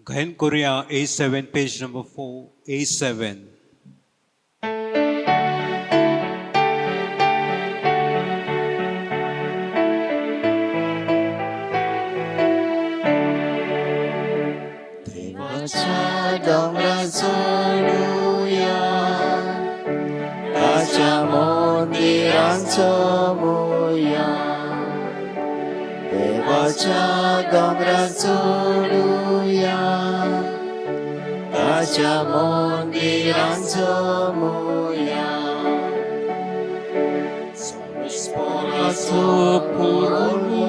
Ghain Korea A7, page number 4, A7. देवाच्या डोंगरा चढूया, ताच्या मंदिरांचो मोया. देवाच्या डोंगरा चढूया, ताच्या मंदिरांचो मोया. स्वर्गाचो पुरवू,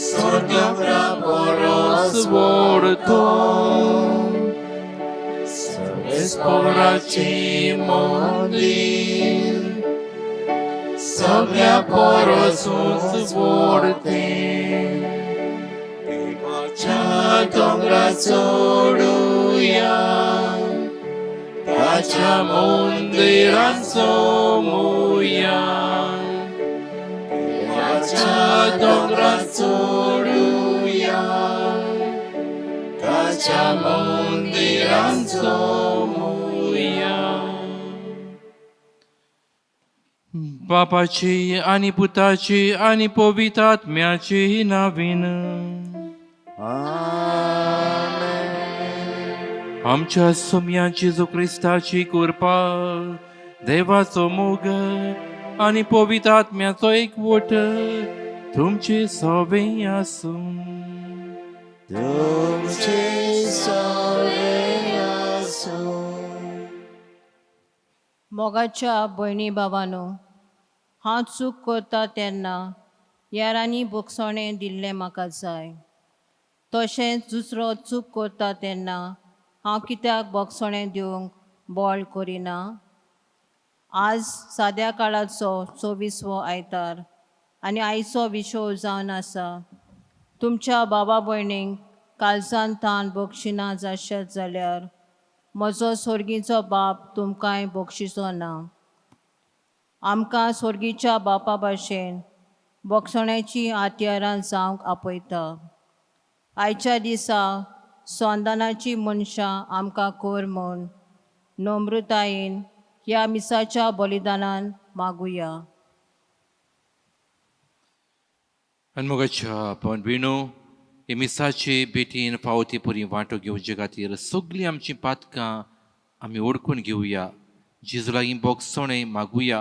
स्वर्गांतल्या परस व्हडतो. सर्वेस्पराची मंदिर सगळ्या परसूच व्हडतें. देवाच्या दोंगरा चढूया, ताच्या मंदिरांचो मोया. देवाच्या दोंगरा चढूया, ताच्या मंदिरांचो मोया. बापाची आणि पुताची आणि पवित्रात्म्याची नावीन. आमच्या सोम्या जेजू ख्रिस्ताची कृपा, देवाचो मोग आणि पवित्रात्म्याचो एकवट तुमचे सवे आसूं. तुमचे सगळे आसूं. मोगाच्या भयणी भावांनो, हांव चूक करता तेन्ना यारांनी बोगसणें दिल्लें म्हाका जाय. तशेंच दुसरो चूक करता तेन्ना हांव कित्याक बोगसणें दिवंक बोळ करिना? आज साद्या काळाचो 24वो आयतार आनी आयचो विशो जावन आसा. तुमच्या बाबा भयणींक काळजान तान बक्षिना जाशें जाल्यार म्हजो स्वर्गीचो बाप तुमकांय बक्षिसो ना. आमकां स्वर्गीच्या बापा भाशेन बक्षण्याची आतयारां जावंक आपयता. आयच्या दिसा संदानाची मनशां आमकां कोर म्हूण नम्रतायेन ह्या मिसाच्या बलिदानान मागुया. मोगाच्या भयणो, हे मिसाचे बेटीन फावती परी वांटो घेवचे खातीर सगळीं आमची पातकां आमी ओळखून घेवया. जेजू लागीं बोगसणें मागुया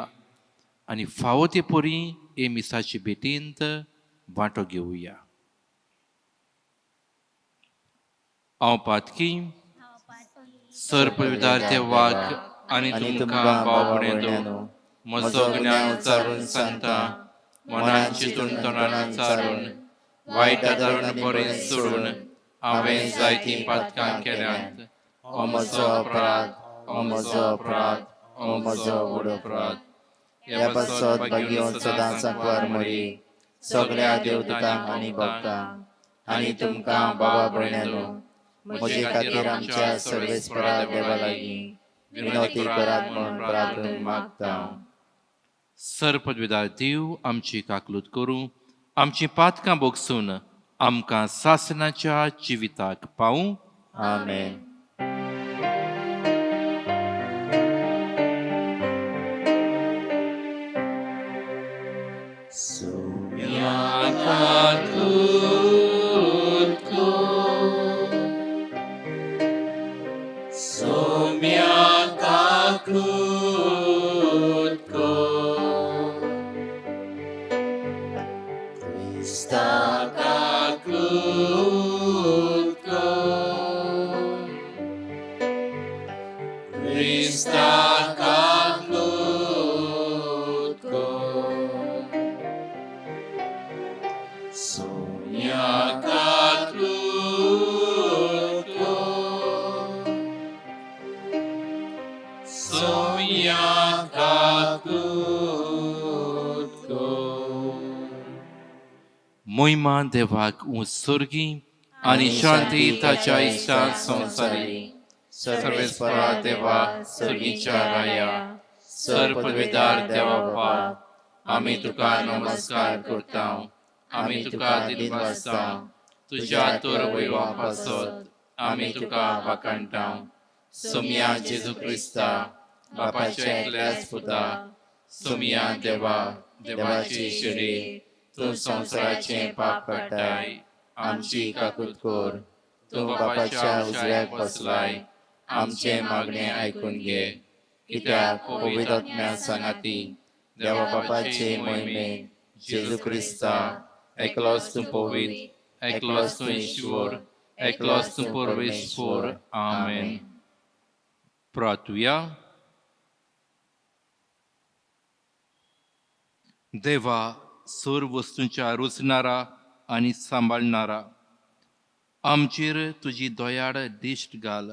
आनी फावो ते परी हे मिसाचे बेटींत वांटो घेवया. हांव पातकी सर्पविदार ते वाघ आनी तुमकां भाव म्हजो ज्ञान उचारून सांगता. मनान चिंतून तोंडान चारून वायट आदारून बरें सोडून हांवें जायतीं पातकां केल्यांत. हो म्हजो अपराध, हो म्हजो अपराध, हो म्हजो व्हड अपराध. ह्या पासत भाग्यवन सदां सांकवार मरी सगळ्या देवदूतांक आनी भक्तांक आनी तुमकां बाबा भयणांनो, म्हजे खातीर आमच्या सर्वेस्परा देवा लागीं विनवती करात म्हूण प्रार्थना मागता. सर्पविदार देव आमची काकलूत करूं, आमची पातकां बोगसून आमकां सासणाच्या जिविताक पावूं. आमेन. मोहिमा देवाक उत्सर्गी आनी शांती ताच्या इश्टा संवसारी. सर्वेस्परा देवा सर्गीच्या राया, सर्पविदार देवा बाप, आमी तुका नमस्कार करता. आमी तुका दिलवासता. तुझ्या तोर वैवा पासत आमी तुका वाकाणटाव. सोमिया जेजू क्रिस्ता, बापाच्या एकल्याच पुता, सोमिया देवा, देवाची शिडी, तूं संवसाराचे पाप काडटाय, आमची काकूट कोर. तूं बापाच्या उजव्याक बसलाय, आमचे मागणे आयकून घे. कित्याक पवित्र आत्म्या सांगाती, देवा बापाचे मोहिमेन जेजू क्रिस्ता, एकलोच तूं पवित्र, एकलोच तूं ईश्वर, एकलोच तूं परमेश्वर. आमेन. प्रार्थुया. देवा, सर्व वस्तूंच्या रुचणारा आणि सांबाळणारा, आमचेर तुजी दयाळ दिश्ट घाल.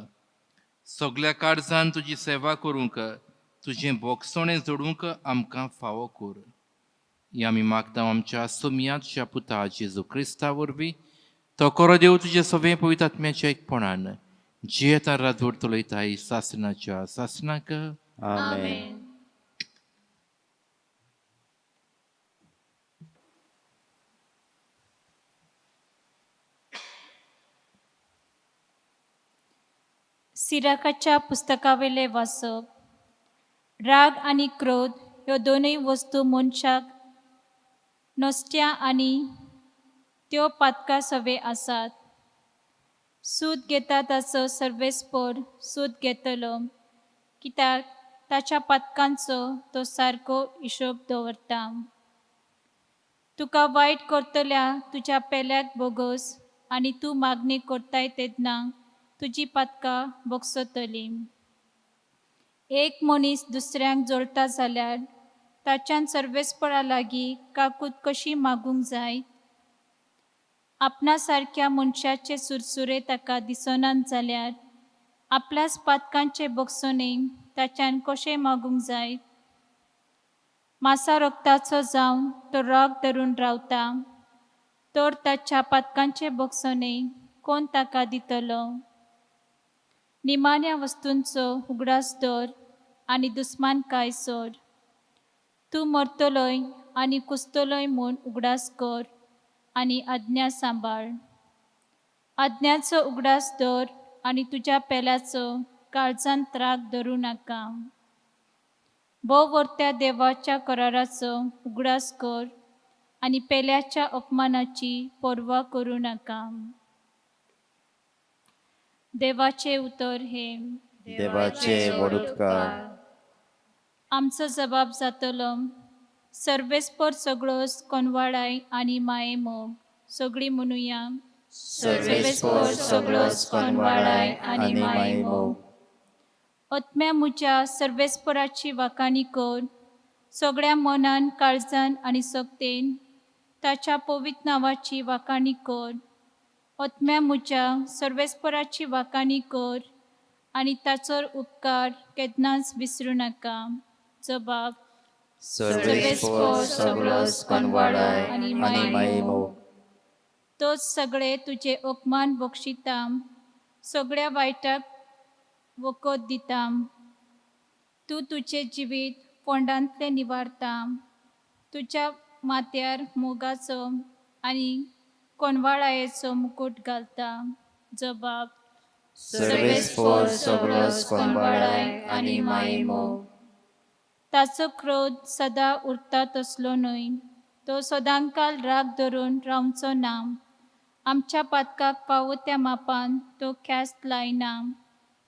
सगळ्या काळजान तुजी सेवा करूंक, तुजें बोगसोणें जोडूंक आमकां फावो कर. हें आमी मागता आमच्या सोमियाच्या पुता जेजू क्रिस्ता वरवीं. तो कोरो देव तुजे सगळे पवित्र आत्म्याच्या एकपणान जी येता रातभर चलयताय सासणाच्या सासणाक. आमेन. सिराकाच्या पुस्तकावेले वाचप. राग आणि क्रोध ह्यो दोनूय वस्तू मनशाक नसत्या आनी त्यो पातका सवे आसात. सूत घेता ताचो सर्वेस्पर सूत घेतलो, कित्याक ताच्या पातकांचो तो सारको हिशोब दवरता. तुका वायट करतल्या तुज्या पेल्याक बोगस आनी तूं मागणी करताय तेन्ना तुजी पातकां बोगसतली. एक मनीस दुसऱ्यांक जोडटा जाल्यार ताच्यान सर्वेस्परा लागीं काकूट कशी मागूंक जाय. आपणा सारक्या मनशाचे सुरसुरे ताका दिसनात जाल्यार आपल्याच पातकांचे बोगसणे ताच्यान कशें मागूंक जाय. मासा रोगताचो जावन तो राग धरून रावता, तर ताच्या पातकांचे बोगसणे कोण ताका दितलो. निमाण्या वस्तूंचो उगडास दवर आनी दुस्मानकाय सोड. तूं मरतलोय आनी कुसतलोय म्हूण उगडास कर आनी आज्ञा सांबाळ. आज्ञाचो उगडास दवर आनी तुज्या पेल्याचो काळजांत त्राग धरूं नाका. भोववर्त्या देवाच्या कराराचो उगडास कर आनी पेल्याच्या अपमानाची पर्वा करूं नाका. देवाचे उतर हे. देवाचे वडुपकार. आमचो जबाब जातलो, सर्वेस्पर सगळोच कोनवाडाय आनी माये मोग. सगळी म्हणुया. सर्वेस्पर सगळोच कोनवाडाय आनी माये मोग. आत्म्या म्हज्या सर्वेस्पराची वाखाणी कर. सगळ्या मनान काळजान आनी सक्तेन ताच्या पवित्र नांवाची वाखाणी कर. आत्म्या म्हज्या सर्वेस्पराची वाखाणी कर आनी ताचो उपकार केन्नाच विसरूं नाका. जबाब. सर्वेस्पर सगळोच कोनवाडाय आनी माये मोग. तोच सगळे तुजे अपमान बक्षिता, सगळ्या वायटाक वखद दिता. तूं तुजें जिवीत फोंडांतले निवारता. तुज्या माथ्यार मोगाचो आनी कोनवाळायेचो मुकुट घालता. जबाब. सर्वेस्पर सगळोच कोनवाडाय आनी माये मोग. ताचो क्रोध सदां उरता तसलो न्हय. तो सदांकाल राग धरून रावचो ना. आमच्या पातकाक फावो त्या मापान तो ख्यास्त लायना.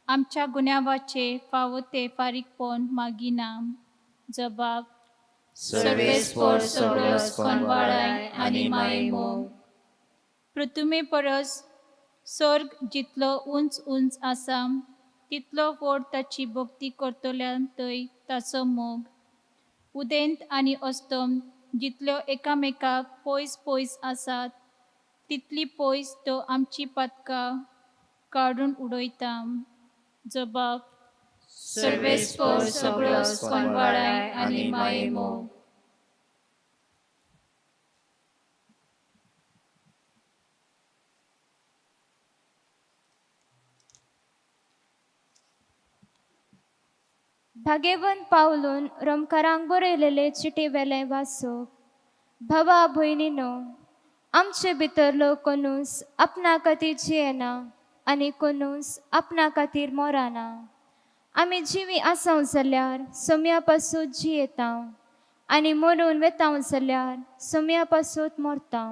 आमच्या गुन्यांवाचे फावो ते फारीकपण मागिना. जबाब. सर्वेस्पर सगळोच कोनवाडाय आनी माये मोग. पृथ्वी परस स्वर्ग जितलो उंच उंच आसा, तितलो व्हड ताची भक्ती करतल्यांतय ताचो मोग. उदेंत आनी अस्तम जितल्यो एकामेकाक पयस पयस आसात, तितली पयस तो आमची पातकां काडून उडयता. जबाब. सर्वेस्पर सगळोच कोनवाडाय आनी माये मोग. भाग्यवन पावलून रोमकारांक बरयलेले चिटी वेले वाचप. भावा भयणीनो, आमचे भितरलो कोणूस आपणा खातीर जियेना आनी कोणूस आपणा खातीर मरना. आमी जिवी आसांव जाल्यार सोम्या पासून जियेता आनी मरून वेतांव जाल्यार सोम्या पासून मरता.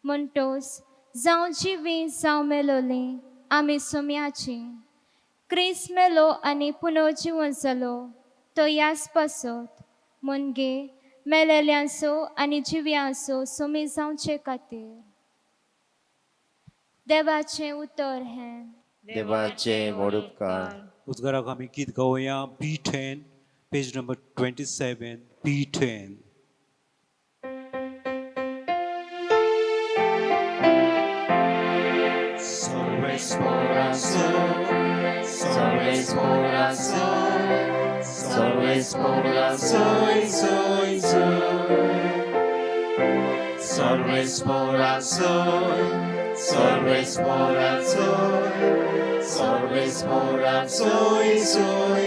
म्हणटोच जावं जिवी जावं मेलोलीं आमी सोम्याची. क्रिस्त मेलो आनी पुनो जिवन जालो तो ह्याच पासत म्हणजे मेलेल्यांचो आनी जिव्यांचो सोमी जावचे खातीर. देवाचें उतर हें. देवाचे व्हड उपकार. उद्गाराक आमी गीत गावया B10 page number 27 B10. Salves corazón, salves corazón, salves corazón, soy, salves corazón, salves corazón, salves corazón, soy.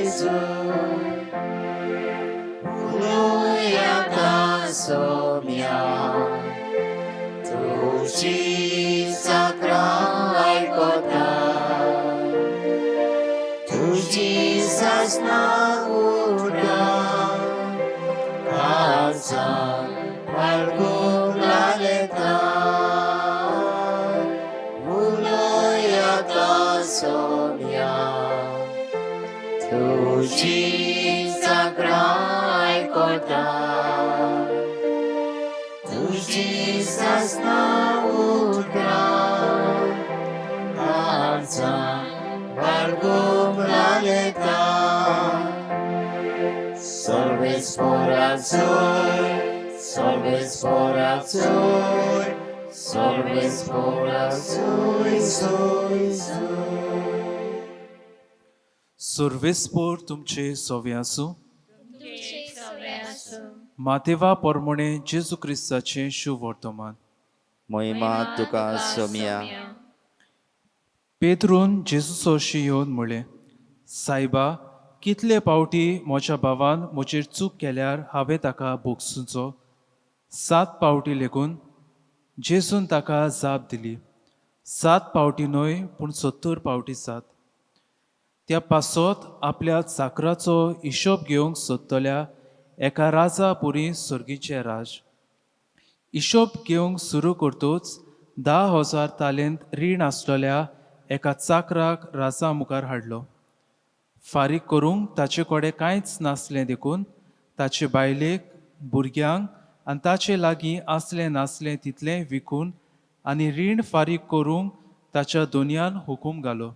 Gloria a mia. तुझी साकरा आयकोता, तुझी सासना उडा, काळजा वाळगूंक लागता. उलोयता सोम्या, तुझी साकरा आयकोता, तुझी सासना उडा, काळजा वाळगूंक लागता. Salves corazón, salves corazón, salves corazón, soy. सर्वेस्पोर तुमचे सोवे आसूं. मातेवा पोरमोणे जेजू क्रिस्ताचे शुभ वर्तमान. महिमा तुका सोम्या. पेद्रून जेजूसोशी येवन म्हणलें, सायबा, कितले पावटी म्हज्या भावान म्हजेर चूक केल्यार हांवें ताका भोगसूचो? 7 पावटी लेगून? जेजून ताका जाप दिली, 7 पावटी न्हय पूण 70 पावटी 7. त्या पासत आपल्या चाकराचो हिशोब घेवंक सोदतल्या एका राजा पुरी सर्गीचे राज. हिशोब घेवंक सुरू करतूच 10,000 तालेंत रीण आसलेल्या एका चाकराक राजा मुखार हाडलो. फारीक करूंक ताचे कडेन कांयच नासलें देखून ताचे बायलेक, भुरग्यांक आनी ताचे लागीं आसलें नासलें तितलें विकून आनी रीण फारीक करूंक ताच्या दोनयान हुकूम घालो.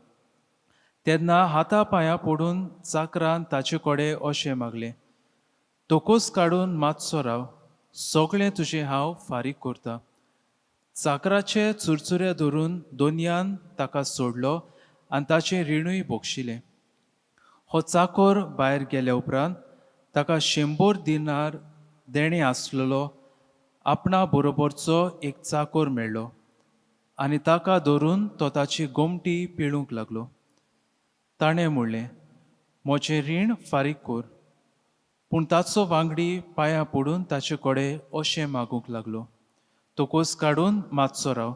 तेन्ना हाता पांयां पडून चाकरान ताचे कडेन अशें मागलें, तोकोस काडून मातसो राव, सगळें तुजें हांव फारीक करतां. चाकराचे चुरचुरे धरून दोनयान ताका सोडलो आनी ताचें रिणूय भोगशिलें. हो चाकोर भायर गेल्या उपरांत ताका 100 दिनार देणें आसलेलो आपणा बरोबरचो एक चाकोर मेळ्ळो आनी ताका धरून तो ताची गोमटी पिळूंक लागलो. ताणें म्हणलें, म्हजें रीण फारीक कर. पूण ताचो वांगडी पांयां पडून ताचे कडेन अशें मागूंक लागलो, तोकोस काडून मातसो राव,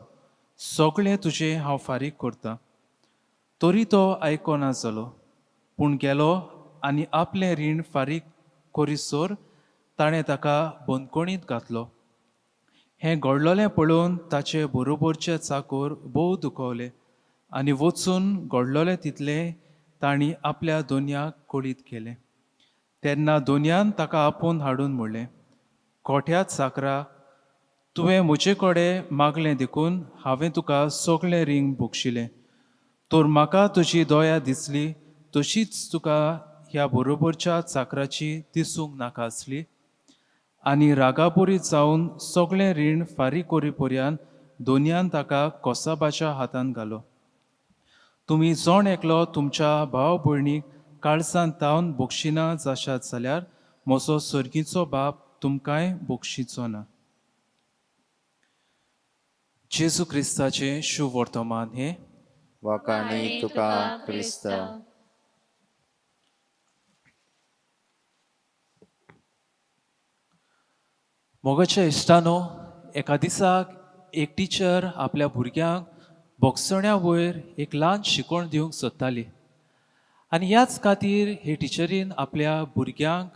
सगळें तुजें हांव फारीक करतां. तरी तो आयकोना जालो, पूण गेलो आनी आपलें रीण फारीक करिसोर ताणें ताका बंदकोणींत घातलो. हें घडलोलें पळोवन ताचे बरोबरचे चाकोर भोव दुखवले आनी वचून घडलोलें तितलें तांणी आपल्या दोनयाक कळीत केलें. तेन्ना दोनयान ताका आपोवन हाडून म्हणलें, खोट्या चाकरा, तुवें म्हजे कडेन मागलें देखून हांवें तुका सगळें रीण भोगशिलें. तर म्हाका तुजी दया दिसली तशीच तुका ह्या बरोबरच्या चाकराची दिसूंक नाका आसली. आनी रागापुरी जावन सगळें रीण फारीक करी पर्यंत दोनयान ताका कोसाबाच्या हातान घालो. तुमी जोण एकलो तुमच्या भाव भयणीक काळजांत तावन भोगशिना जाशात जाल्यार म्हजो सर्गीचो बाप तुमकांय भोगशिचो ना. जेजू क्रिस्ताचें शुभ वर्तमान हें. वखाणी तुका क्रिस्त. मोगाच्या इश्टानो, एका दिसाक एक टिचर आपल्या भुरग्यांक बोगसण्या वयर एक ल्हान शिकवण दिवंक सोदताली आनी ह्याच खातीर हे टिचरीन आपल्या भुरग्यांक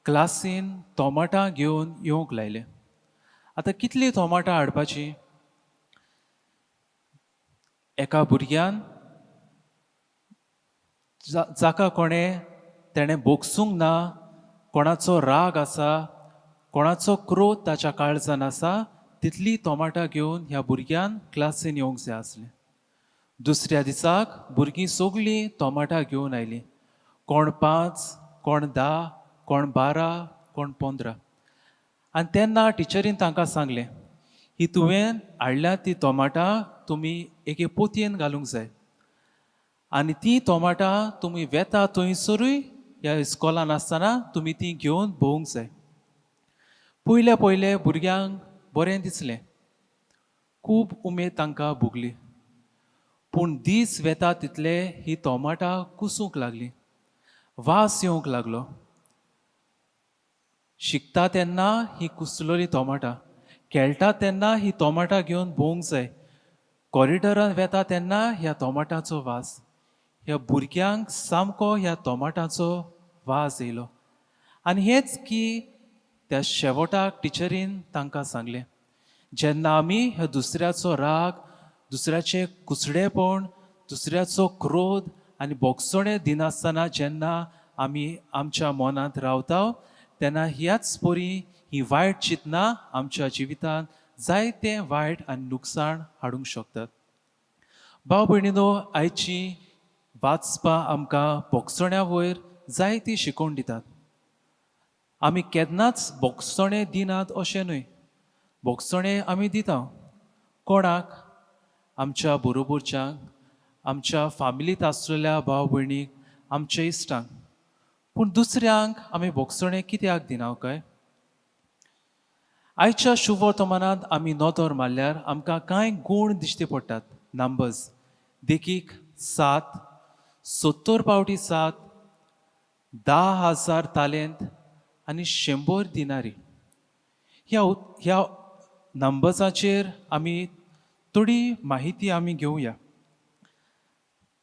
क्लासीन टोमाटां घेवन येवंक लायले. आतां कितलीं टोमाटां हाडपाचीं? एका भुरग्यान जाका तेणें बोगसूंक ना, कोणाचो राग आसा, कोणाचो क्रोध ताच्या काळजान आसा, तितली टोमाटां घेवन ह्या भुरग्यान क्लासीन येवंक जाय आसलें. दुसऱ्या दिसाक भुरगीं सगळीं टोमाटां घेवन आयलीं. कोण 5, कोण 10, कोण 12, कोण 15. आनी तेन्ना टिचरीन तांकां सांगलें, ही तुवें हाडल्या ती टोमाटां तुमी एके पोतयेन घालूंक जाय आनी ती टोमाटां तुमी वेता थंयसरूय ह्या इस्कॉलान आसतना तुमी ती घेवन भोवंक जाय. पयले भुरग्यांक बरें दिसलें, खूब उमेद तांकां भोगली. पूण दीस वेता तितले ही टोमाटां कुसूंक लागलीं, वास येवंक लागलो. शिकता तेन्ना ही कुसलोली टोमाटां, खेळटा तेन्ना ही टोमाटां घेवन भोवंक जाय, कॉरिडॉरान वेता तेन्ना ह्या टोमाटांचो वास. ह्या भुरग्यांक सामको ह्या टोमाटांचो वास येयलो. आनी हेंच की त्या शेवटाक टिचरीन तांकां सांगलें, जेन्ना आमी ह्या दुसऱ्याचो राग, दुसऱ्याचें कुसडेपण, दुसऱ्याचो क्रोध आनी बोगसणे दिनासतना जेन्ना आमी आमच्या मनांत रावता, तेन्ना ह्याच परी ही वायट चिंतनां आमच्या जिवितांत जायतें वायट आनी नुकसाण हाडूंक शकतात. भाव भयणीनो, आयची वाचपां आमकां बोगसण्या वयर जायती शिकोवण दितात. आमी केन्नाच बोगसणे दिनात अशें न्हय. बोगसणे आमी दिता. कोणाक? आमच्या बरोबरच्यांक, आमच्या फॅमिलींत आसलेल्या भाव भयणीक, आमच्या इश्टांक. पूण दुसऱ्यांक आमी बोगसणे कित्याक दिना काय? आयच्या शुभ वर्तमानांत आमी नोदर मारल्यार आमकां कांय गूण दिश्टी पडटात. नंबर्स देखीक 7, 70 पावटी 7, 10,000 तालेंत आनी 100 दिनारी. ह्या नंबर्साचेर आमी थोडी माहिती आमी घेवया.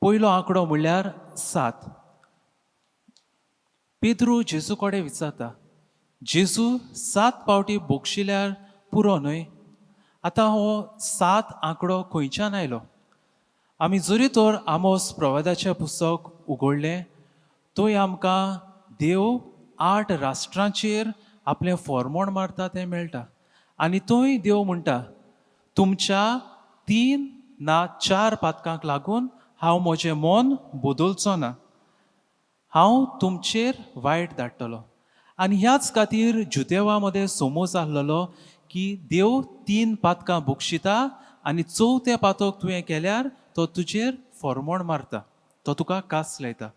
पयलो आंकडो म्हणल्यार 7. पेद्रू जेजू कडेन विचारता, जेजू 7 पावटी बोगशिल्यार पुरो न्हय? आतां हो 7 आंकडो खंयच्यान आयलो? आमी जरी तर आमोस प्रवादाचें पुस्तक उगडलें, थंय आमकां देव 8 राष्ट्रांचेर आपलें फॉर्मोण मारता तें मेळटा. आनी थंय देव म्हणटा, तुमच्या 3 ना 4 पातकांक लागून हांव म्हजें मन बदलचो ना, हांव तुमचेर वायट धाडटलो. आनी ह्याच खातीर जुदेवा मदें समज आसलेलो की देव 3 पातकां बोगशिता आनी 4थें पातक तुवें केल्यार तो तुजेर फॉर्मोण मारता, तो तुका कास लायता.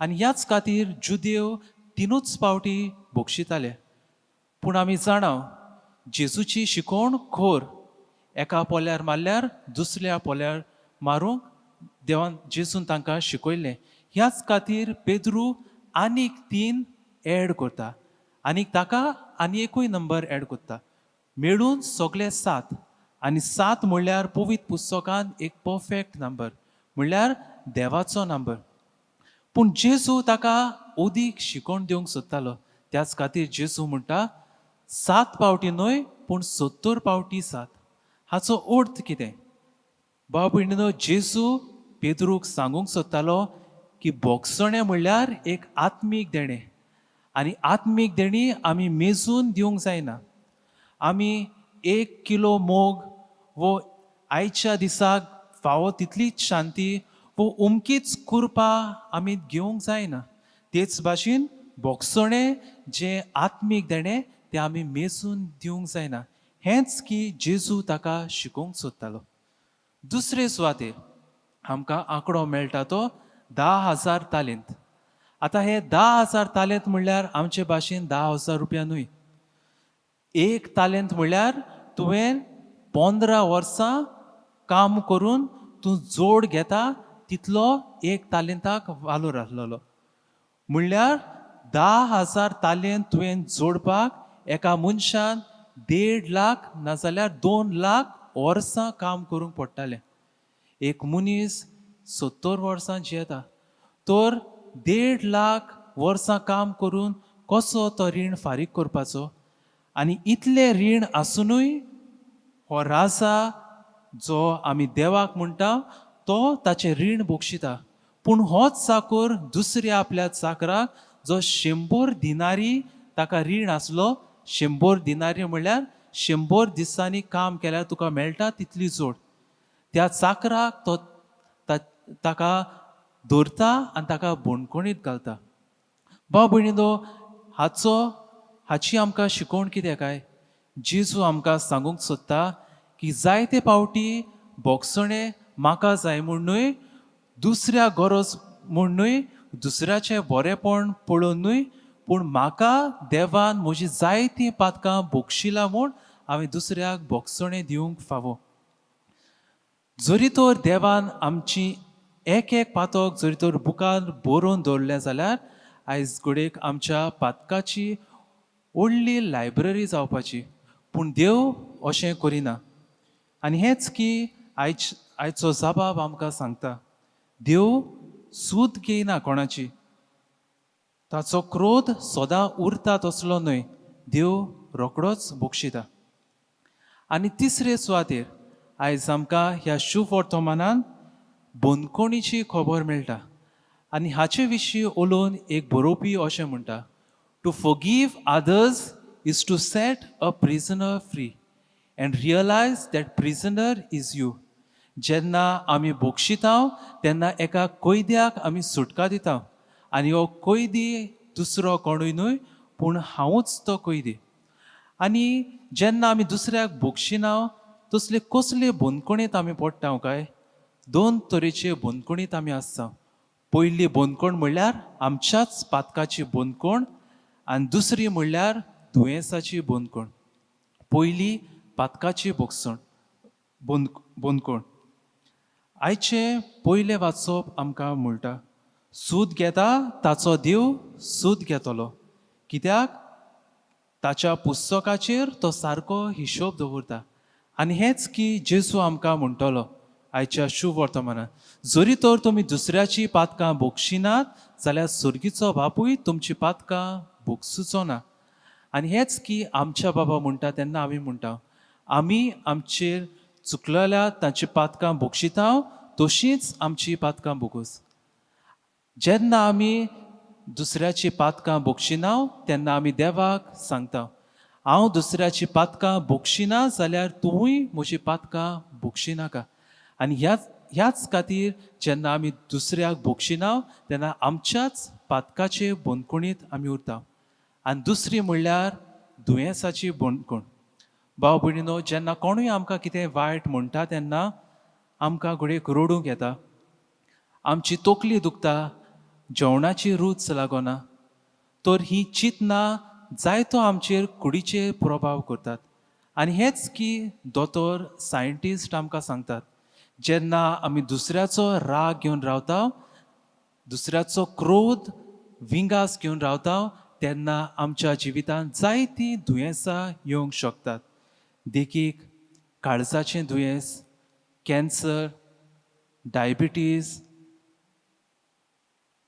आनी ह्याच खातीर जुदेव 3च पावटी बोगशिताले. पूण आमी जाणा जेजूची शिकोवण खोर. एका पोल्यार मारल्यार दुसऱ्या पोल्यार मारूंक देवान जेजून तांकां शिकयलें. ह्याच खातीर पेद्रू आनीक 3 एड करता आनीक ताका आनी एकूय नंबर एड करता. मेळून सगळे 7. आनी 7 म्हणल्यार पवित्र पुस्तकांत एक परफेक्ट नंबर, म्हणल्यार देवाचो नंबर. पूण जेजू ताका ओदीक शिकोवण दिवंक सोदतालो. त्याच खातीर जेजू म्हणटा 7 पावटी न्हय पूण 70 पावटी 7. हाचो अर्थ कितें? भाव भयणीनो, जेजू पेद्रूक सांगूंक सोदतालो की बोगसणे म्हणल्यार एक आत्मीक देणें. आनी आत्मीक देणी आमी मेजून दिवंक जायना. आमी 1 किलो मोग वो आयच्या दिसाक फावो तितलीच शांती वो उमकीच कुरपा आमी घेवंक जायना. तेच भाशेन बोगसणे जे आत्मीक देणें तें आमी मेजून दिवंक जायना. हेंच की जेजू ताका शिकोवंक सोदतालो. दुसरे सुवातेर आमकां आंकडो मेळटा तो 10,000 तालेंत. आतां हे 10,000 तालेंत म्हणल्यार आमचे भाशेन 10,000 रुपया न्हय. 1 तालेंत म्हणल्यार तुवें 15 वर्सां काम करून तूं जोड घेता तितलो 1 तालेंताक वालोर आसलेलो. म्हणल्यार 10,000 तालेंत तुवें जोडपाक एका मनशान 1.5 लाख नाजाल्यार 2 लाख वर्सां काम करूंक पडटालें. एक मनीस 70 वर्सां जियेता तर 1.5 लाख वर्सां काम करून कसो तो रीण फारीक करपाचो. आनी इतलें रीण आसुनूय हो राजा जो आमी देवाक म्हणटा तो ताचें रीण बोगशिता. पूण होच चाकर दुसऱ्या आपल्या चाकराक जो 100 दिनारी ताका रीण आसलो, 100 दिनारी म्हणल्यार 100 दिसांनी काम केल्यार तुका मेळटा तितली जोड, त्या चाकराक तो ताका धरता आनी ताका बोणकोणीत घालता. भाव भयणीनो, हाची आमकां शिकोवण कितें काय? जेजू आमकां सांगूंक सोदता की जायते पावटी बोगसणे म्हाका जाय म्हणूय, दुसऱ्या गरज म्हणूय, दुसऱ्याचें बरेंपण पळोवनूय, पूण म्हाका देवान म्हजी जायतीं पातकां बोगशिलां म्हूण हांवें दुसऱ्याक बोगसणे दिवंक फावो. जरी तर देवान आमची एक एक पातक जरी तर बुकान बरोवन दवरलें जाल्यार आयज घडयेक आमच्या पातकाची व्हडली लायब्ररी जावपाची. पूण देव अशें करिना. आनी हेंच की आयचो जबाब आमकां सांगता. देव सूद घेयना कोणाची, ताचो क्रोध सदां उरता तसलो न्हय, देव रोकडोच बोगशिता. आनी तिसरे सुवातेर आयज आमकां ह्या शुभ वर्तमानान बोनकोणीची खबर मेळटा. आनी हाचे विशीं उलोवन एक बरोवपी अशें म्हणटा, to forgive others is to set a prisoner free and realize that prisoner is you. जेन्ना आमी बोगशिता तेन्ना एका कैद्याक आमी सुटका दिता आनी हो कैदी दुसरो कोणूय न्हय पूण हांवूच तो कैदी. आनी जेन्ना आमी दुसऱ्याक बोगशिना तसले कसले बोनकोणीत आमी पडटा काय? 2 तरेचे बोनकोणीत आमी आसता. पयली बोनकोण म्हणल्यार आमच्याच पातकाची बोनकोण आनी दुसरी म्हणल्यार दुयेंसाची बोनकोण. पयली पातकाची बोगसण बोनकोण. आयचे पयले वाचप आमकां म्हणटा, सूद घेता ताचो देव सूद घेतलो, कित्याक ताच्या पुस्तकाचेर तो सारको हिशोब दवरता. आनी हेंच की जेजू आमकां म्हणटलो आयच्या शुभ वर्तमानात, जरी तर तुमी दुसऱ्याची पातकां बोगशिनात जाल्यार सुर्गीचो बापूय तुमची पातकां बोगसूचो ना. आनी हेंच की आमच्या बाबा म्हणटा तेन्ना आमी म्हणटा, आमी आमचेर चुकलेल्या तांची पातकां बोगशिता तशींच आमची पातकां बोगूस. जेन्ना आमी दुसऱ्याची पातकां बोगशिना तेन्ना आमी देवाक सांगता, हांव दुसऱ्याची पातकां बोगशिना जाल्यार तूंय म्हजी पातकां बोगशिनाका. आनी ह्याच खातीर जेन्ना आमी दुसऱ्याक बोगशिना तेन्ना आमच्याच पातकाचे बोनकोणीत आमी उरता. आनी दुसरी म्हणल्यार दुयेंसाची बोनकोण. भाव भयणीनो, जेन्ना कोणूय आमकां कितें वायट म्हणटा तेन्ना आमकां घडयेक रडूंक येता, आमची तोकली दुखता, जेवणाची रूच लागना, तर ही चिंतना जायतो आमचेर कुडीचेर प्रभाव करतात. आनी हेंच की दोतोर सायंटिस्ट आमकां सांगतात, जेन्ना आमी दुसऱ्याचो राग घेवन रावता, दुसऱ्याचो क्रोध विंगास घेवन रावता तेन्ना आमच्या जिवितांत जायतीं दुयेंसां येवंक शकतात. देखीक काळजाचें दुयेंस, cancer, diabetes,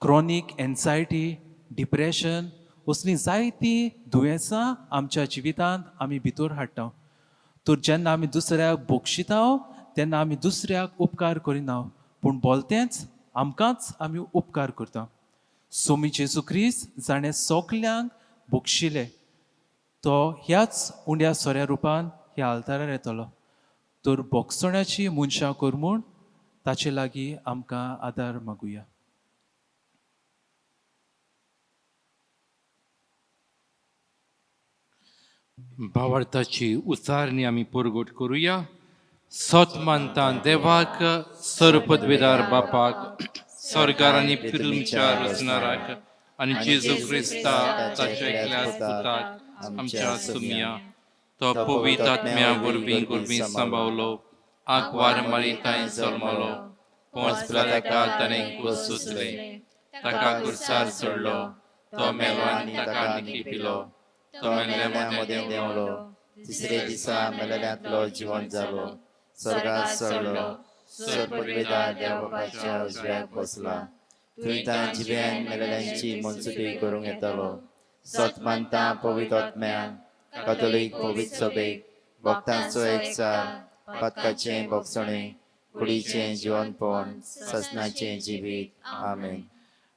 chronic anxiety, depression असलीं जायतीं दुयेंसां आमच्या जिवितांत आमी भितर हाडटा. तर जेन्ना आमी दुसऱ्याक बोगशिता तेन्ना आमी दुसऱ्याक उपकार करिना, पूण भलतेंच आमकांच आमी उपकार करता. सोमी जेजू क्रिस्त जाणें सगल्यांक बोगशिलें, तो ह्याच उंड्या सोऱ्या रुपान ह्या आल्तारार येतलो. तर बोगसण्याची मनशां कर म्हूण ताचे लागीं आमकां आदार मागुया. भावार्थाची उचारणी आमी पुरगोट करुया. सत मानता देवाक, सर्वपदवेदार बापाक, स्वर्गार आनी पृथ्वीच्या रचणाराक आनी जेजू क्रिस्ता ताच्या एकल्या पुताक आमच्या सुमिया, तो पवित्र आत्म्या वरवीं गुरवीं सांबावलो, आंकवार मारिताय जल्मलो, पोंच पिलाताका ताणें कुस सुचले, ताका कुर्सार सोडलो, तो मेलो आनी ताका निखी पिलो, तो मेल्ल्या मध्ये देंवलो, तिसरे दिसा मेलेल्यांतलो जिवंत जालो, स्वर्गात चडलो सरपदवेदार देवा बापाच्या उजव्याक बसला थंय तां जिव्यान मेलेल्यांची मनसुबी करूंक येतलो सतमानता पवित्र आत्म्यान कॅथोलीक पवित्र सभेक भक्तांचो एकचार पातकाचें भोगसणें कुडीचें जिवनपण ससनाचें जिवीत आमेन.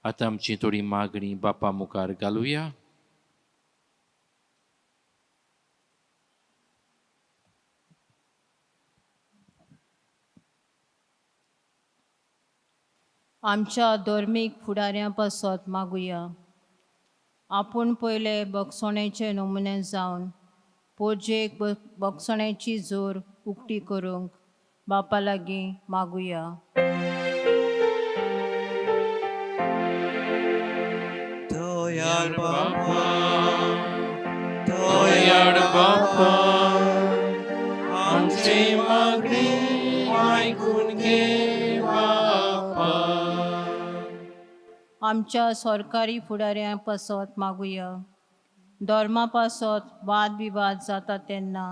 आतां आमची थोडी मागणी बापा मुखार घालुया. आमच्या धर्मीक फुडाऱ्यां पासत मागुया. आपूण पयले बगसणेचे नमुने जावन पोरजेक बगसण्याची जोर उक्ती करूंक बापा लागीं मागुया. दयाळ बापा, दयाळ बापा, आमची मागणी ऐकून घे बापा. आमच्या सरकारी फुडाऱ्यां पासत मागुया. धर्मा पासत वाद विवाद जाता तेन्ना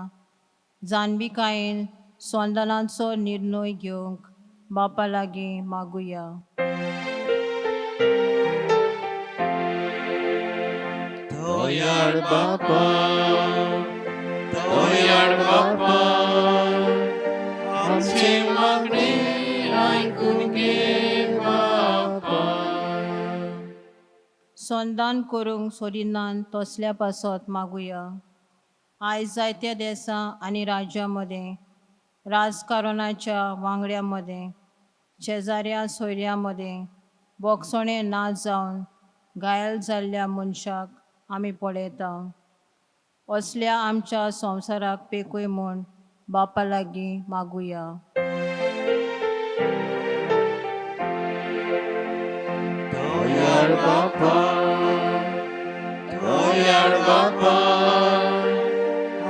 जाणविकायेन संदानाचो निर्णय घेवंक बापा लागीं मागुया. दयाळ बापा, दयाळ बापा, आमची मागणी ऐकून घे बापा. संदान करूंक सोदिनान तसल्या पासत मागुया. आयज जायत्या देशां आनी राज्यां मदें राजकारणाच्या वांगड्यां मदें शेजाऱ्या सोयऱ्यां मदें बोगसणें ना जावन घायल जाल्ल्या मनशाक आमी पळयता. असल्या आमच्या संवसाराक पेकूय म्हूण बापा लागीं मागुया. दयाळ बापा, दयाळ बापा,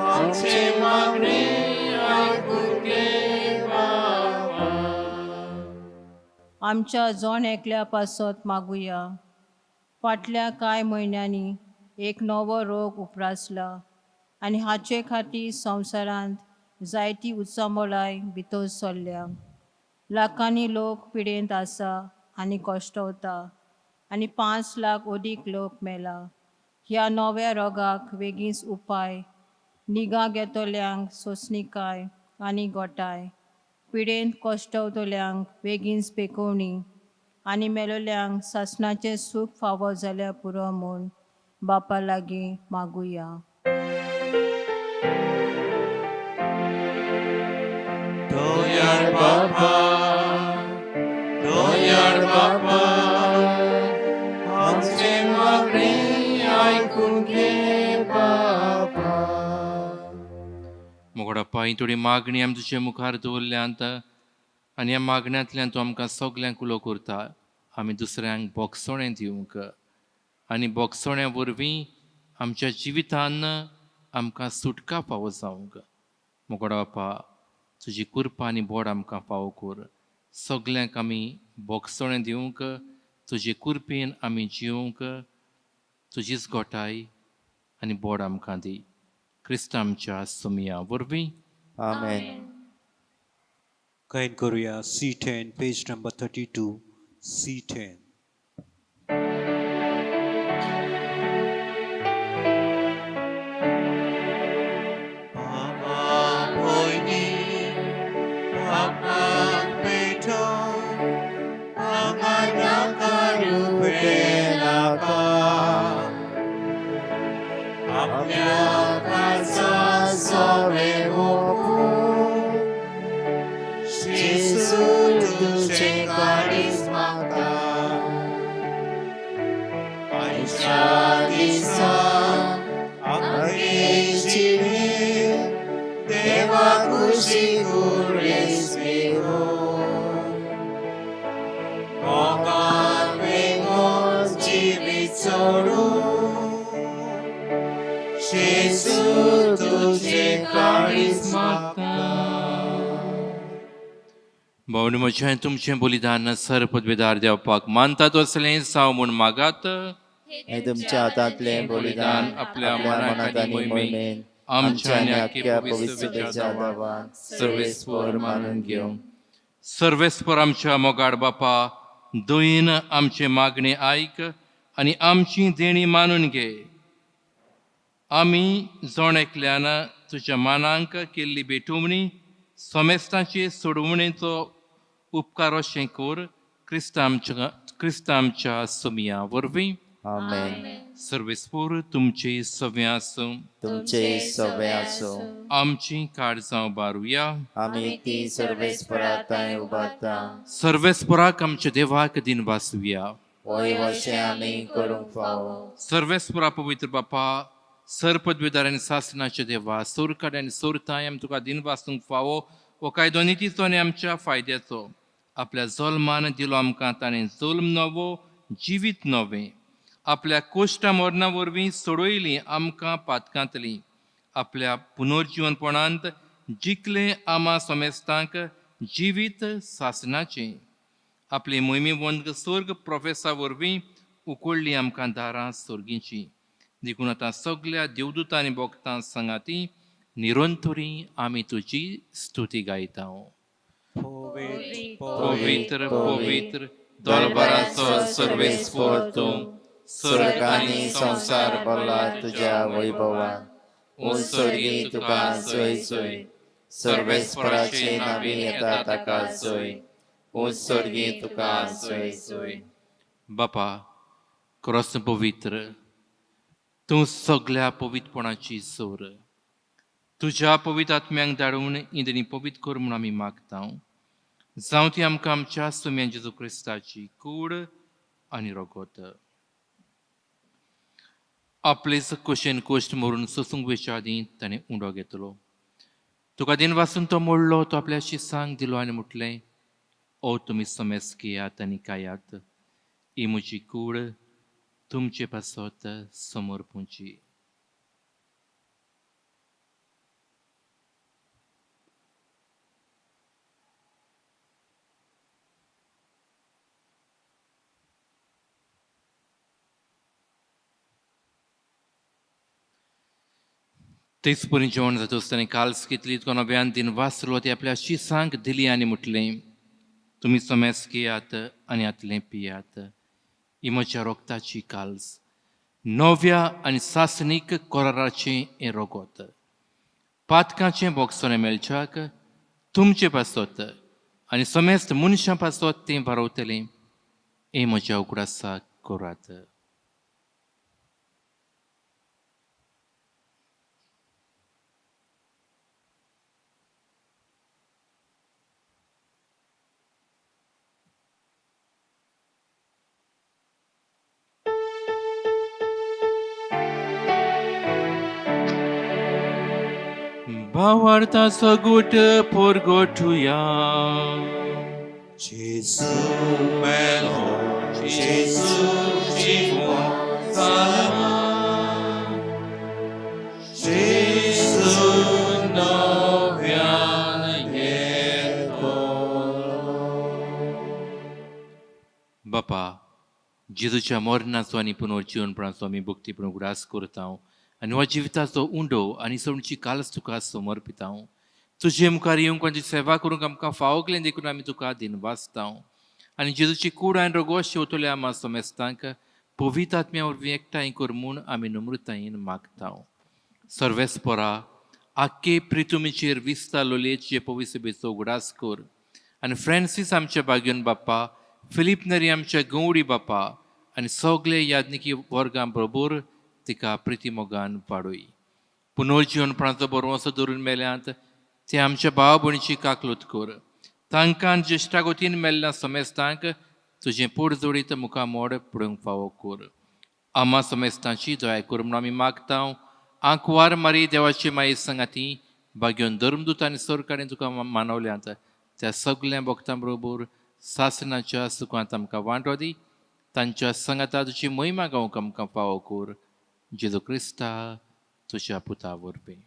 आमची मागणी ऐकून घे बापा. आमच्या जोण एकल्या पासत मागुया. फाटल्या कांय म्हयन्यांनी एक नवो रोग उप्रासला आनी हाचे खातीर संवसारांत जायती उत्समोलाय भितर सरल्या. लाखांनी लोक पिडेंत आसा आनी कश्टवता आनी 5 लाख अदीक लोक मेला. ह्या नव्या रोगाक बेगीनच उपाय, निगा घेतल्यांक सोंसणीकाय आनी गोठाय, पिडेंत कश्टवतल्यांक बेगीनच पेकोवणी आनी मेलोल्यांक सासणाचें सूख फावो जाल्यार पुरो म्हूण बापा लागीं मागुया. दयाळ बापा, दयाळ बापा, आमची मागणी ऐकून घे बापा. मोगडा पांय थोडी मागणी आमी तुजे मुखार दवरल्यांत आनी ह्या मागण्यांतल्यान तूं आमकां सगल्यांक उलो करता. आमी दुसऱ्यांक बोगसणें दिवंक आनी बोगसण्या वरवीं आमच्या जिवितान आमकां सुटका फावो जावंक. मोगडा बापा, तुजी कृपा आनी बोड आमकां फावो कर. सगल्यांक आमी बोगसणें दिवंक, तुजे कृपेन आमी जिवंक. तुजीच गोठाय आनी बोड आमकां दी. क्रिस्त आमच्या सुमया वरवीं आमेन. कायन करूया. C10 page number 32. C10. भावनी म्हजें तुमचें बलिदान सर पदवेदार देवपाक मानतात असलें जावं म्हूण मागात. हे तुमच्या हातांतलें बलिदान आपल्या मनांत आनी मोहिमेन आमच्या आणि आख्या पवित्र पवित्रतेच्या दावान सर्वेस्पर मानून घेऊ. सर्वेस्पर आमच्या मोगाड बापा, दोयीन आमचे मागणे ऐक आणि आमची देणी मानून घे. आम्ही जोण एकल्यान तुझ्या मानांक केल्ली बेटुमणी सोमेस्तांचे सोडवणेचो उपकार अशें कोर क्रिस्तांच्या सुमिया वरवीं. आमेन. सर्वेस्पर तुमचे सव्या आसूं. तुमचे सवे आसो. आमची काळजां बारुया. आमी ती सर्वेस्पराताय उबारता. सर्वेस्पराक आमच्या देवाक दिन वासुया. होय अशें आमी करूंक फावो. सर्वेस्परा पवित्र बापा, सरपदवीदार आनी सासणाच्या देवा, सोरकाड आनी सोरताय आमी तुका दिन वासूंक फावो वो कायदो नितीचो आनी आमच्या फायद्याचो. आपल्या जल्मान दिलो आमकां ताणें जल्म नवो, जिवीत नवें. आपल्या कोश्टा मरणा वरवीं सोडयलीं आमकां पातकांतलीं. आपल्या पुनर्जीवनपणांत जिखले आमा सोमेस्तांक जिवीत सासणाचें. आपली मोहिमेवंत स्वर्ग प्रोफेसा वरवीं उकोडली आमकां दारां सोर्गींची. देखून आतां सगळ्या देवदूतां आनी भक्तां सांगाती निरंतरी आमी तुजी स्तुती गायता. पवित्र पवित्र दरबाराचो सर्वेस्पर तूं, स्वर्ग आनी संसार भरला तुज्या वैभवान. उत्सर्गी तुका जय जय. सर्वेस्पराचे नावे येता ताका जय. उत्सर्गी तुका जय जय. बापा क्रॉस पवित्र, तूं सगळ्या पवित्रपणाची सोर. तुज्या पवित्र आत्म्यांक धाडून इंदनी पवित्र कर म्हूण आमी मागता. जावं ती आमकां आमच्या सुम्या जेजू क्रिस्ताची कूड आनी रगत. आपलेच कुशेन कोश्ट मरून सोसूंक वेच्या आदीं ताणें उंडो घेतलो. तुका दिन वासून तो मोडलो, तो आपल्या शिसांक दिलो आनी म्हटलें, ओ तुमी समेस घेयात आनी कायात. ही म्हजी कूड तुमचे पासत समोर पुंची. तेच परी जेवण जाता आसतना काल्स घेतली, तुका नव्यान दिन वाचलो, ती आपल्या शिसांक दिली आनी म्हटलें, तुमी समेस घेयात आनी आतलें पियात. ही म्हज्या रोगताची काल्स, नव्या आनी सासणीक कोराराचें हें रगत. पातकाचें बोगसोने मेलच्याक तुमचे पासत आनी समेस्त मनशां पासत तें भरवतलें. हें म्हज्या उगडासाक करात. भावार्थाचो गुट पोरगोठुया. जेजू मेलो, जेजू जिवून जाला. जेजू नव्यान येतलो. बापा, जेजूच्या मरणाचो आनी पुनर्जीवनपणाचो आमी भक्तीपूर्ण उगडास करता आनी हो जिविताचो उंडो आनी सोडची काल्स तुका समर्पिता. तुजे मुखार येवंक आनी तुजी सेवा करूंक आमकां फावो केलें देखून आमी तुका दिन वाचता. आनी जेजूची कूड आनी रगत शेवतले आमा सोमेस्तांक पवित्र आत्म्या वरवीं एकठांय कर म्हूण आमी नम्रतायेन मागता. सर्वेस्परा आख्खे प्रितुमेचेर विस्ता लोलयेचे पवित्र सभेचो उगडास कर. आनी फ्रांसीस आमच्या बागेवन बापा, फिलीप नरी आमच्या गवडी बापा आनी सगळे याज्ञिकी वर्गां बरोबर तिका प्रितीमोगान पाडूय. पुनर्जीवनपणाचो बरो असो धरून मेल्यांत ते आमच्या भाव भयणीची काकलूत कर. तांकां ज्येश्ठागोतीन मेल्ल्या समेस्तांक तुजें पोट जोडीत मुखामोड पडूंक फावो कर. आमा समेस्तांची दया कर म्हूण आमी मागता. आंकवार मारी देवाची माये सांगाती बागेवन धर्मदूत आनी सरकारान तुका मानवल्यांत त्या सगळ्या भक्तां बरोबर सासणाच्या सुखांत आमकां वांटो दी. तांच्या संगाता तुजी महिमा गावंक आमकां फावो कर. जेजू क्रिस्ता तुज्या पुता वरवीं.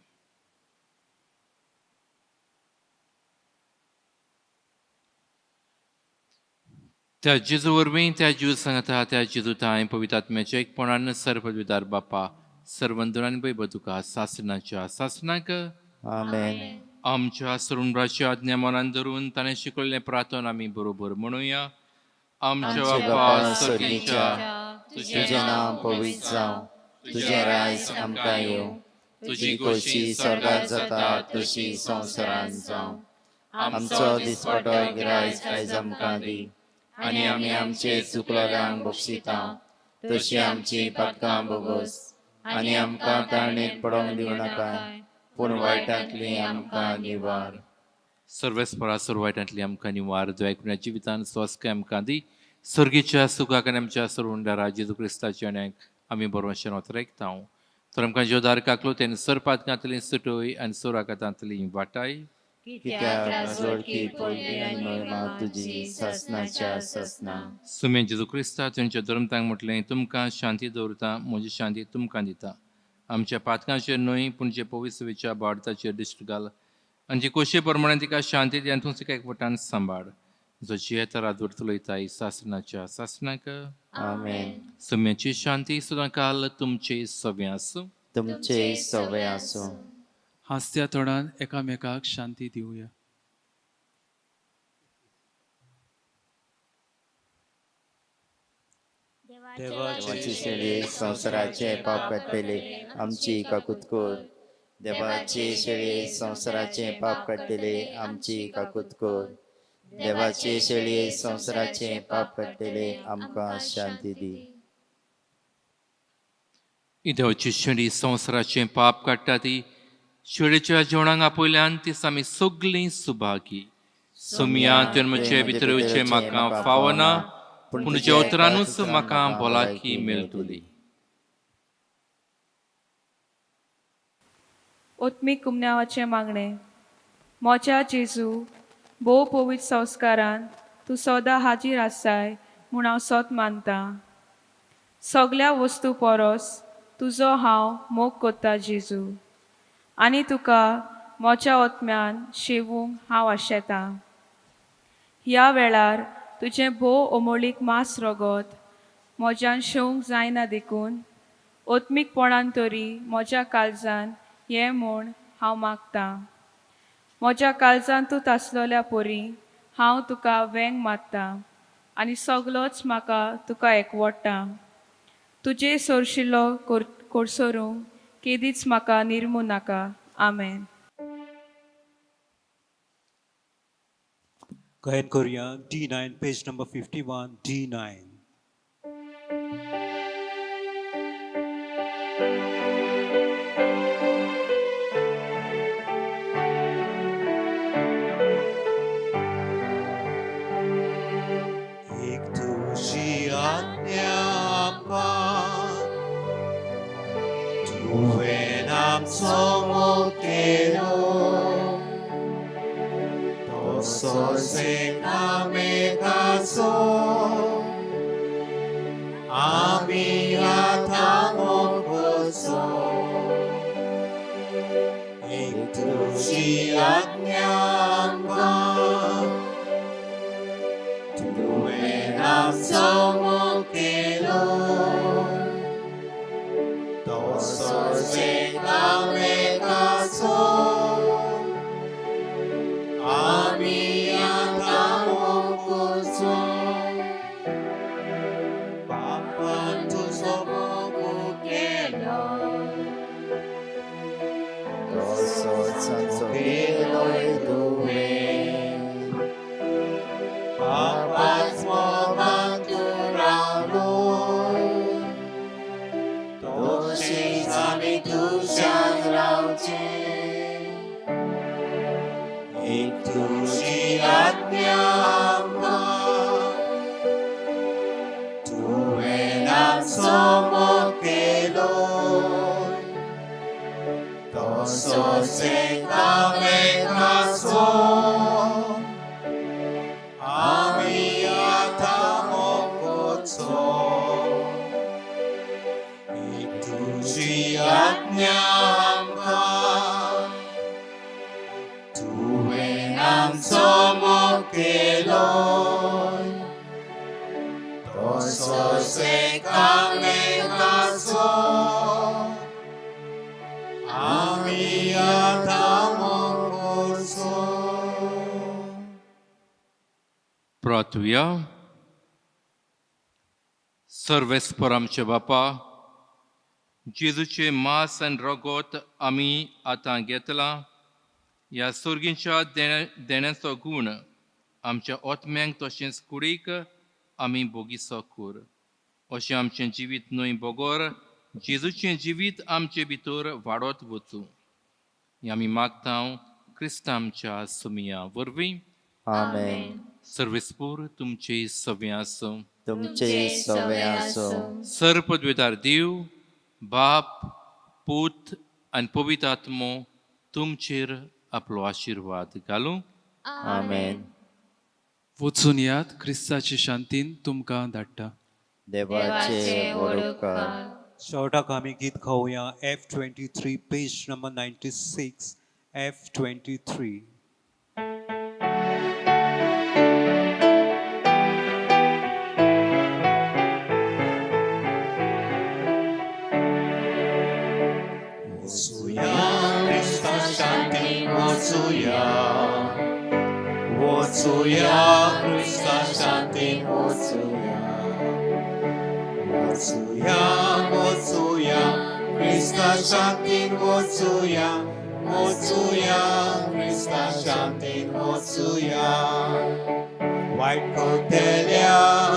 त्या जेजू वरवीं त्या जीव सांगता त्या जेजू ताय पवित्र आत्म्याच्या एकपणान सर्पविदार बापा सर्वंतरांनी पळय तुका सासणाच्या सासणाक आमेन. आमच्या सरुंडाची आज्ञा मनान धरून ताणें शिकवलें प्रार्थना आमी बरोबर म्हणुया. आमच्या बापा स्वर्गीच्या तुझे नाव पवित्र जावं, तुझे राज आमकां येवं, तुझी खोशी स्वर्गात जाता तशी संवसारांत जावं. आमचो दिसपटो गिरायज आयज आमकां दी, आनी आमी आमचे चुकलोल्यांक बक्षिता, तशी आमची पातकां बोगोस, आनी आमकां तारणेक पडोवंक दिवं नाकाय, पूण वायटांतली आमकां निवार. सर्वेस्परा सुरवायटांतली आमकां निवार द्वैकुण्या जिवितान स्वस्काय आमकां दी. सर्गीच्या सुखाक आनी आमच्या सरुंडारा जेजू क्रिस्ताच्या आण्याक आमी बरोवशें वतरेकता. तर आमकां जोदारकाकलो तेन्ना सरपातकांतली सुटोय आनी सोराकातांतली वाटाय. कित्याक राजवडकी पयली आनी महिमा तुजी ससनाच्या ससना. सुमे जेजू क्रिस्ता तुमच्या धर्मतांक म्हटलें तुमकां शांती दवरता, म्हजी शांती तुमकां दिता. आमच्या पातकांचेर न्हय पूण जे पवित्रवेच्या बाळताचेर दिश्ट घाल, आनी जी खोशये प्रमाणे तिका शांती दी आनी तूं तिका एकवटान सांबाळ. जो जियेता राजवट चलयताय सासणाच्या सासणाक आमेन. सुम्याची शांती सुद्दां काल तुमचे सवे आसूं. तुमचे सवय आसूं. हास्या तोंडान एकामेकाक शांती दिवया. देवाची शेळी संवसाराचे पाप काडटले आमची काकूत कोर. देवाची शेळी संवसाराचे पाप काडटले आमची काकूत कोर. देवाची शेळी संवसाराचे पाप काडटले आमकां शांती दी. ही देवाची शेळी संवसाराचें पाप काडटा ती शेळीच्या जेवणाक आपयल्यान ती आमी सगळीं सुभागी. सुमया जन्मचे भितरचे म्हाका फावना, पूण तुज्या उतरानूच म्हाका भलायकी मेळटली. ओत्मीक कुमन्यावाचे मागणे. मोच्या जेजू भोव पवित्र संस्कारान तूं सदां हाजीर आसाय म्हूण हांव सोत मानता. सगळ्या वस्तू परस तुजो हांव मोग कोत्ता जेजू, आनी तुका मोच्या ओत्म्यान शेवूंक हांव आशेतां. ह्या वेळार तुजें भोव अमोळीक मास रगत म्हज्यान शेवंक जायना देखून ओत्मीकपणान तरी म्हज्या काळजान हें म्हूण हांव मागतां. म्हज्या काळजान तूं तासलोल्या परी हांव तुका वेंग मारतां आनी सगलोच म्हाका तुका एकवडटा. तुजे सोरशिल्लो कोडसरूंक केदीच म्हाका निर्मू नाका. आमेन. गायन करूया D9 पेज नंबर 51 D9. एक तुझी आज्ञा तुवें आमचो मोग केलो, तसोच एकामेकाचो आमी आतां मोग करचो. एक तुजी आज्ञा तुवें आमचो मोग केलो, तसोच एकामेकाचो आमी आतां मोग करचो. बापान तुजो मोग केलो, तसोच आमचो केलोय तुवें. बापाच मोगान तूं रावलो, तशेंच आमी तुज्यान रावचे. एक तुजी आज्ञा तुवें आमचो मोग केलो, तसोच एकामेकाचो आमी आतां मोग करचो. एक तुजी आज्ञा तुवें आमचो मोग केलो, तसोच एकामेकाचो वाटुया. सर्वेस्पर आमचे बापा, जेजूचे मांस आनी रगत आमी आतां घेतला. ह्या सुर्गीच्या देण्याचो गूण आमच्या ओतम्यांक तशेंच कुडीक आमी भोगिसो कर. अशें आमचें जिवीत न्हय बोगोर जेजूचें जिवीत आमचे भितर वाडत वचूं. हें आमी मागतां क्रिस्त आमच्या सुमिया वरवीं. आमेन. सर्वेस्पूर तुमचे सवे आसूं. तुमचे सवे आसो. सर्वपदवेदार देव, बाप, पूत आनी पवित्र आत्मो तुमचेर आपलो आशिर्वाद घालूं. आमेन. वचून यात, क्रिस्ताची शांतीन तुमकां धाडटा. देवाचे वडोवकार. शेवटाक आमी गीत खावया F23 पेज नंबर 96 F23. वचूया क्रिस्ता शांतीन वचूया. वचूया वचूया क्रिस्ता शांतीन वचूया. वचूया क्रिस्ता शांतीन वचूया. वायट करतेल्या